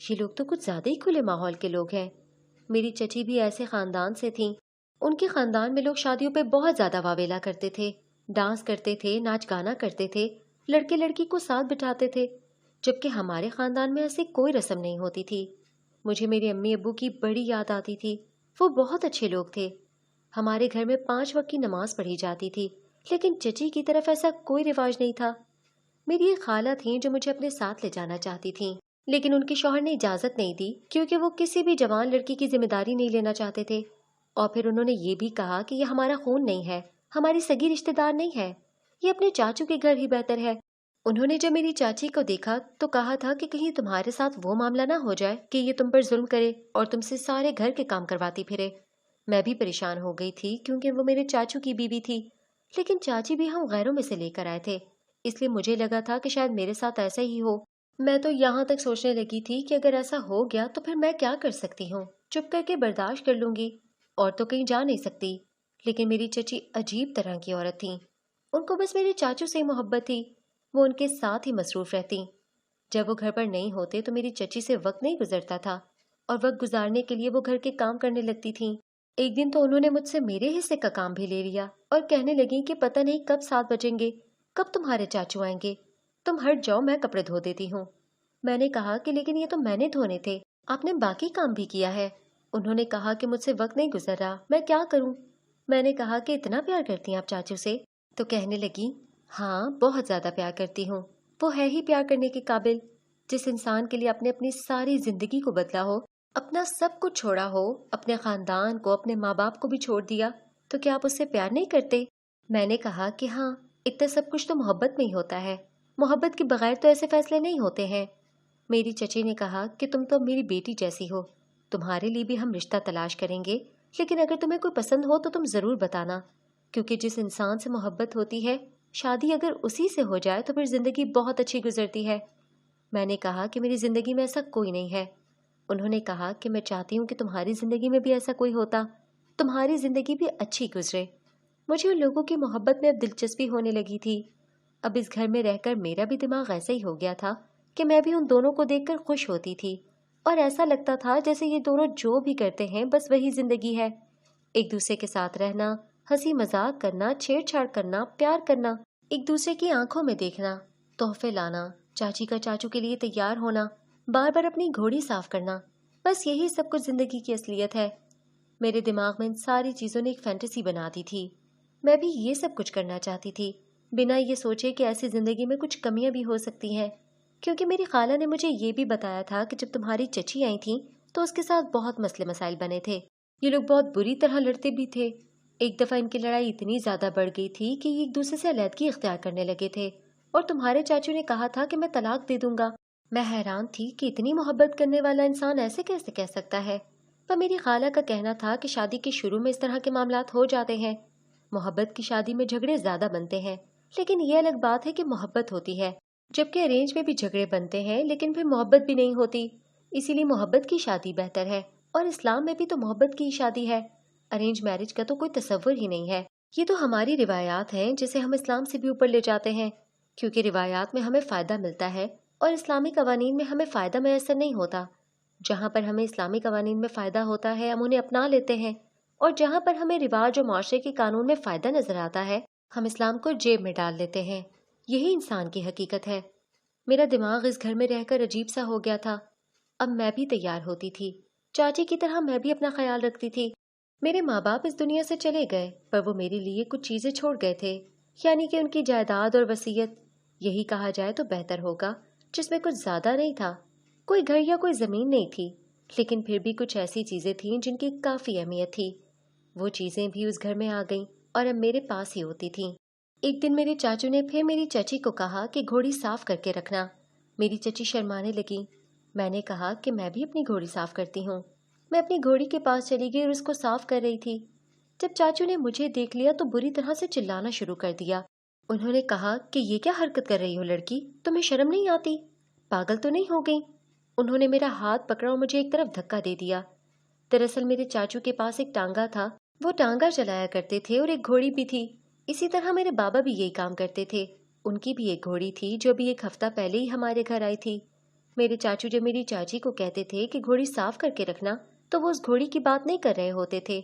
یہ لوگ تو کچھ زیادہ ہی کھلے ماحول کے لوگ ہیں۔ میری چچی بھی ایسے خاندان سے تھیں۔ ان کے خاندان میں لوگ شادیوں پہ بہت زیادہ واویلا کرتے تھے، ڈانس کرتے تھے، ناچ گانا کرتے تھے، لڑکے لڑکی کو ساتھ بٹھاتے تھے، جبکہ ہمارے خاندان میں ایسی کوئی رسم نہیں ہوتی تھی۔ مجھے میرے امی ابو کی بڑی یاد آتی تھی۔ وہ بہت اچھے لوگ تھے۔ ہمارے گھر میں 5 وقت کی نماز پڑھی جاتی تھی، لیکن چچی کی طرف ایسا کوئی رواج نہیں تھا۔ میری ایک خالہ تھیں جو مجھے اپنے ساتھ لے جانا چاہتی تھیں، لیکن ان کے شوہر نے اجازت نہیں دی کیونکہ وہ کسی بھی جوان لڑکی کی ذمہ داری نہیں لینا چاہتے تھے، اور پھر انہوں نے یہ بھی کہا کہ یہ ہمارا خون نہیں ہے، ہماری سگی رشتہ دار نہیں ہے، یہ اپنے چاچو کے گھر ہی بہتر ہے۔ انہوں نے جب میری چاچی کو دیکھا تو کہا تھا کہ کہیں تمہارے ساتھ وہ معاملہ نہ ہو جائے کہ یہ تم پر ظلم کرے اور تم سے سارے گھر کے کام کرواتی پھرے۔ میں بھی پریشان ہو گئی تھی کیونکہ وہ میرے چاچو کی بیوی تھی، لیکن چاچی بھی ہم غیروں میں سے لے کر آئے تھے، اس لیے مجھے لگا تھا کہ شاید میرے ساتھ ایسا ہی ہو۔ میں تو یہاں تک سوچنے لگی تھی کہ اگر ایسا ہو گیا تو پھر میں کیا کر سکتی ہوں، چپ کر کے برداشت کر لوں گی، اور تو کہیں جا نہیں سکتی۔ لیکن میری چچی عجیب طرح کی عورت تھیں۔ ان کو بس میرے چاچو سے ہی محبت تھی، وہ ان کے ساتھ ہی مصروف رہتی۔ جب وہ گھر پر نہیں ہوتے تو میری چچی سے وقت نہیں گزرتا تھا، اور وقت گزارنے کے لیے وہ گھر کے کام کرنے لگتی تھیں۔ ایک دن تو انہوں نے مجھ سے میرے حصے کا کام بھی لے لیا اور کہنے لگیں کہ پتہ نہیں کب 7 بجیں گے، کب تمہارے چاچو آئیں گے، تم ہٹ جاؤ، میں کپڑے دھو دیتی ہوں۔ میں نے کہا کہ لیکن یہ تو میں نے دھونے تھے، آپ نے باقی کام بھی کیا ہے۔ انہوں نے کہا کہ مجھ سے وقت نہیں گزر رہا، میں کیا کروں؟ میں نے کہا کہ اتنا پیار کرتی ہیں آپ چاچو سے؟ تو کہنے لگی، ہاں بہت زیادہ پیار کرتی ہوں۔ وہ ہے ہی پیار کرنے کے قابل۔ جس انسان کے لیے آپ نے اپنی ساری زندگی کو بدلا ہو، اپنا سب کچھ چھوڑا ہو، اپنے خاندان کو، اپنے ماں باپ کو بھی چھوڑ دیا، تو کیا آپ اس سے پیار نہیں کرتے؟ میں نے کہا کہ ہاں، اتنا سب کچھ تو محبت میں ہی ہوتا ہے، محبت کے بغیر تو ایسے فیصلے نہیں ہوتے ہیں۔ میری چچی نے کہا کہ تم تو میری بیٹی جیسی ہو، تمہارے لیے بھی ہم رشتہ تلاش کریں گے، لیکن اگر تمہیں کوئی پسند ہو تو تم ضرور بتانا، کیونکہ جس انسان سے محبت ہوتی ہے، شادی اگر اسی سے ہو جائے تو پھر زندگی بہت اچھی گزرتی ہے۔ میں نے کہا کہ میری زندگی میں ایسا کوئی نہیں ہے۔ انہوں نے کہا کہ میں چاہتی ہوں کہ تمہاری زندگی میں بھی ایسا کوئی ہوتا، تمہاری زندگی بھی اچھی گزرے۔ مجھے ان لوگوں کی محبت میں اب دلچسپی ہونے لگی تھی۔ اب اس گھر میں رہ کر میرا بھی دماغ ایسا ہی ہو گیا تھا کہ میں بھی ان دونوں کو دیکھ کر خوش ہوتی تھی، اور ایسا لگتا تھا جیسے یہ دونوں جو بھی کرتے ہیں بس وہی زندگی ہے، ایک دوسرے کے ساتھ رہنا، ہنسی مذاق کرنا، چھیڑ چھاڑ کرنا، پیار کرنا، ایک دوسرے کی آنکھوں میں دیکھنا، تحفے لانا، چاچی کا چاچو کے لیے تیار ہونا، بار بار اپنی گھوڑی صاف کرنا، بس یہی سب کچھ زندگی کی اصلیت ہے۔ میرے دماغ میں ان ساری چیزوں نے ایک فینٹیسی بنا دی تھی۔ میں بھی یہ سب کچھ کرنا چاہتی تھی، بنا یہ سوچے کہ ایسی زندگی میں کچھ کمیاں بھی ہو سکتی ہیں، کیونکہ میری خالہ نے مجھے یہ بھی بتایا تھا کہ جب تمہاری چچی آئی تھیں تو اس کے ساتھ بہت مسئلے مسائل بنے تھے، یہ لوگ بہت بری طرح لڑتے بھی تھے۔ ایک دفعہ ان کی لڑائی اتنی زیادہ بڑھ گئی تھی کہ یہ ایک دوسرے سے علیحدگی اختیار کرنے لگے تھے، اور تمہارے چاچو نے کہا تھا کہ میں طلاق دے دوں گا۔ میں حیران تھی کہ اتنی محبت کرنے والا انسان ایسے کیسے کہہ سکتا ہے، پر میری خالہ کا کہنا تھا کہ شادی کے شروع میں اس طرح کے معاملات ہو جاتے ہیں، محبت کی شادی میں جھگڑے زیادہ بنتے ہیں، لیکن یہ الگ بات ہے کہ محبت ہوتی ہے، جبکہ ارینج میں بھی جھگڑے بنتے ہیں لیکن پھر محبت بھی نہیں ہوتی، اسی لیے محبت کی شادی بہتر ہے، اور اسلام میں بھی تو محبت کی ہی شادی ہے، ارینج میرج کا تو کوئی تصور ہی نہیں ہے۔ یہ تو ہماری روایات ہیں جسے ہم اسلام سے بھی اوپر لے جاتے ہیں، کیونکہ روایات میں ہمیں فائدہ ملتا ہے اور اسلامی قوانین میں ہمیں فائدہ میسر نہیں ہوتا۔ جہاں پر ہمیں اسلامی قوانین میں فائدہ ہوتا ہے ہم انہیں اپنا لیتے ہیں، اور جہاں پر ہمیں رواج اور معاشرے کے قانون میں فائدہ نظر آتا ہے ہم اسلام کو جیب میں ڈال لیتے ہیں۔ یہی انسان کی حقیقت ہے۔ میرا دماغ اس گھر میں رہ کر عجیب سا ہو گیا تھا۔ اب میں بھی تیار ہوتی تھی، چاچی کی طرح میں بھی اپنا خیال رکھتی تھی۔ میرے ماں باپ اس دنیا سے چلے گئے، پر وہ میرے لیے کچھ چیزیں چھوڑ گئے تھے، یعنی کہ ان کی جائیداد اور وصیت، یہی کہا جائے تو بہتر ہوگا، جس میں کچھ زیادہ نہیں تھا، کوئی گھر یا کوئی زمین نہیں تھی، لیکن پھر بھی کچھ ایسی چیزیں تھیں جن کی کافی اہمیت تھی۔ وہ چیزیں بھی اس گھر میں آ گئیں اور اب میرے پاس ہی ہوتی تھیں۔ ایک دن میرے چاچو نے پھر میری چچی کو کہا کہ گھوڑی صاف کر کے رکھنا۔ میری چچی شرمانے لگی۔ میں نے کہا کہ میں بھی اپنی گھوڑی صاف کرتی ہوں۔ میں اپنی گھوڑی کے پاس چلی گئی اور اس کو صاف کر رہی تھی۔ جب چاچو نے مجھے دیکھ لیا تو بری طرح سے چلانا شروع کر دیا۔ انہوں نے کہا کہ یہ کیا حرکت کر رہی ہو لڑکی، تمہیں شرم نہیں آتی، پاگل تو نہیں ہو گئی؟ انہوں نے میرا ہاتھ پکڑا اور مجھے ایک طرف دھکا دے دیا۔ دراصل میرے چاچو کے پاس ایک ٹانگا تھا، وہ ٹانگا چلایا کرتے تھے اور ایک گھوڑی بھی تھی۔ اسی طرح میرے بابا بھی یہی کام کرتے تھے، ان کی بھی ایک گھوڑی تھی جو بھی ایک ہفتہ پہلے ہی ہمارے گھر آئی تھی۔ میرے چاچو جب میری چاچی کو کہتے تھے کہ گھوڑی صاف کر کے رکھنا تو وہ اس گھوڑی کی بات نہیں کر رہے ہوتے تھے،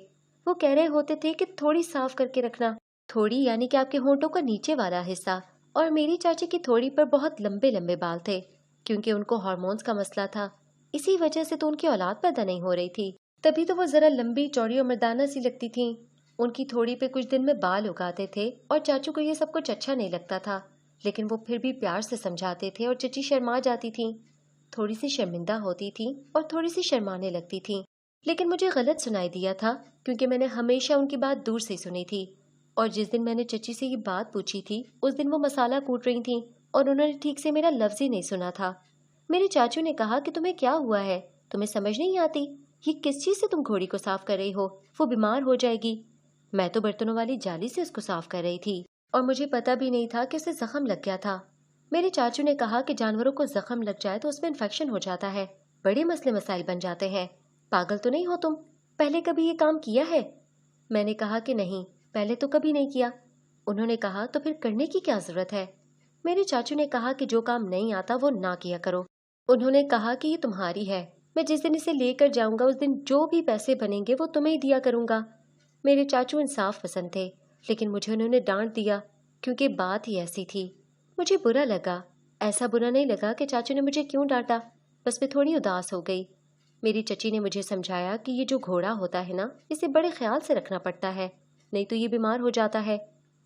وہ کہہ رہے ہوتے تھے کہ تھوڑی صاف کر کے رکھنا۔ تھوڑی یعنی کہ آپ کے ہونٹوں کا نیچے والا حصہ، اور میری چاچی کی تھوڑی پر بہت لمبے لمبے بال تھے، کیونکہ ان کو ہارمونز کا مسئلہ تھا، اسی وجہ سے تو ان کی اولاد پیدا نہیں ہو رہی تھی، تبھی تو وہ ذرا لمبی چوڑی اور مردانہ سی لگتی تھیں۔ ان کی تھوڑی پہ کچھ دن میں بال اگاتے تھے اور چاچو کو یہ سب کچھ اچھا نہیں لگتا تھا، لیکن وہ پھر بھی پیار سے سمجھاتے تھے اور چچی شرما جاتی تھیں، تھوڑی سی شرمندہ ہوتی تھیں اور تھوڑی سی شرمانے لگتی تھیں، لیکن مجھے غلط سنائی دیا تھا کیونکہ میں نے ہمیشہ ان کی بات دور سے سنی تھی، اور جس دن میں نے چچی سے یہ بات پوچھی تھی اس دن وہ مسالہ کوٹ رہی تھیں اور انہوں نے ٹھیک سے میرا لفظ ہی نہیں سنا تھا۔ میرے چاچو نے کہا کہ تمہیں کیا ہوا ہے، تمہیں سمجھ نہیں آتی، یہ کس چیز سے تم گھوڑی کو صاف کر رہی ہو، وہ بیمار ہو جائے گی۔ میں تو برتنوں والی جالی سے اس کو صاف کر رہی تھی اور مجھے پتا بھی نہیں تھا کہ اسے زخم لگ گیا تھا۔ میرے چاچو نے کہا کہ جانوروں کو زخم لگ جائے تو اس میں انفیکشن ہو جاتا ہے، بڑے مسئلے مسائل بن جاتے ہیں، پاگل تو نہیں ہو تم، پہلے کبھی یہ کام کیا ہے؟ میں نے کہا کہ نہیں، پہلے تو کبھی نہیں کیا۔ انہوں نے کہا تو پھر کرنے کی کیا ضرورت ہے؟ میرے چاچو نے کہا کہ جو کام نہیں آتا وہ نہ کیا کرو۔ انہوں نے کہا کہ یہ تمہاری ہے، میں جس دن اسے لے کر جاؤں گا اس دن جو بھی پیسے بنیں گے وہ تمہیں دیا کروں گا۔ میرے چاچو انصاف پسند تھے، لیکن مجھے انہوں نے ڈانٹ دیا کیونکہ بات ہی ایسی تھی۔ مجھے برا لگا، ایسا برا نہیں لگا کہ چاچو نے مجھے کیوں ڈانٹا، بس میں تھوڑی اداس ہو گئی۔ میری چچی نے مجھے سمجھایا کہ یہ جو گھوڑا ہوتا ہے نا، اسے بڑے خیال سے رکھنا پڑتا ہے، نہیں تو یہ بیمار ہو جاتا ہے،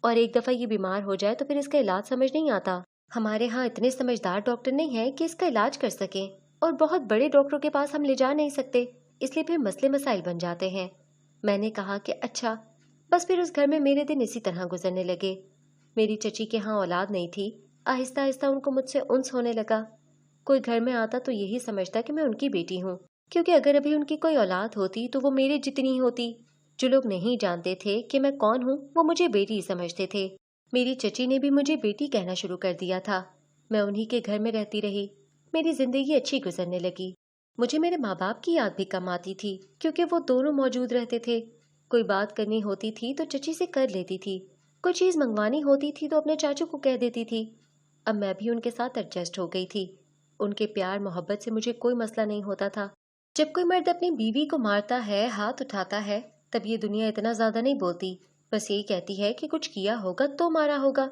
اور ایک دفعہ یہ بیمار ہو جائے تو پھر اس کا علاج سمجھ نہیں آتا۔ ہمارے ہاں اتنے سمجھدار ڈاکٹر نہیں ہیں کہ اس کا علاج کر سکیں، اور بہت بڑے ڈاکٹروں کے پاس ہم لے جا نہیں سکتے، اس لیے پھر مسئلے مسائل بن جاتے ہیں۔ میں نے کہا کہ اچھا، بس پھر اس گھر میں میرے دن اسی طرح گزرنے لگے۔ میری چچی کے ہاں اولاد نہیں تھی، آہستہ آہستہ ان کو مجھ سے انس ہونے لگا۔ کوئی گھر میں آتا تو یہی سمجھتا کہ میں ان کی بیٹی ہوں، کیونکہ اگر ابھی ان کی کوئی اولاد ہوتی تو وہ میرے جتنی ہوتی۔ جو لوگ نہیں جانتے تھے کہ میں کون ہوں وہ مجھے بیٹی ہی سمجھتے تھے۔ میری چچی نے بھی مجھے بیٹی کہنا شروع کر دیا تھا۔ میں انہی کے گھر میں رہتی رہی، میری زندگی اچھی گزرنے لگی۔ مجھے میرے ماں باپ کی یاد بھی کم آتی تھی کیونکہ وہ دونوں موجود رہتے تھے۔ کوئی بات کرنی ہوتی تھی تو چچی سے کر لیتی تھی، کوئی چیز منگوانی ہوتی تھی تو اپنے چاچو کو کہہ دیتی تھی۔ اب میں بھی ان کے ساتھ ایڈجسٹ ہو گئی تھی، ان کے پیار محبت سے مجھے کوئی مسئلہ نہیں ہوتا تھا۔ جب کوئی مرد اپنی بیوی کو مارتا ہے، ہاتھ اٹھاتا ہے، تب یہ دنیا اتنا زیادہ نہیں بولتی، بس یہی کہتی ہے کہ کچھ کیا ہوگا تو مارا ہوگا۔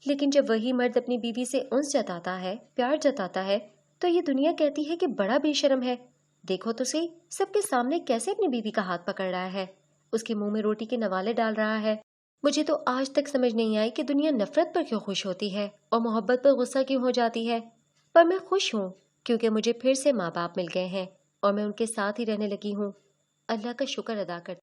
لیکن جب وہی مرد اپنی بیوی سے انس جتاتا ہے، پیار جتاتا ہے، تو یہ دنیا کہتی ہے کہ بڑا بے شرم ہے، دیکھو تو صحیح سب کے سامنے کیسے اپنی بیوی کا ہاتھ پکڑ رہا ہے، اس کے منہ میں روٹی کے نوالے ڈال رہا ہے۔ مجھے تو آج تک سمجھ نہیں آئی کہ دنیا نفرت پر کیوں خوش ہوتی ہے اور محبت پر غصہ کیوں ہو جاتی ہے، پر میں خوش ہوں کیونکہ مجھے پھر سے ماں باپ مل گئے ہیں اور میں ان کے ساتھ ہی رہنے لگی ہوں۔ اللہ کا شکر ادا کرتی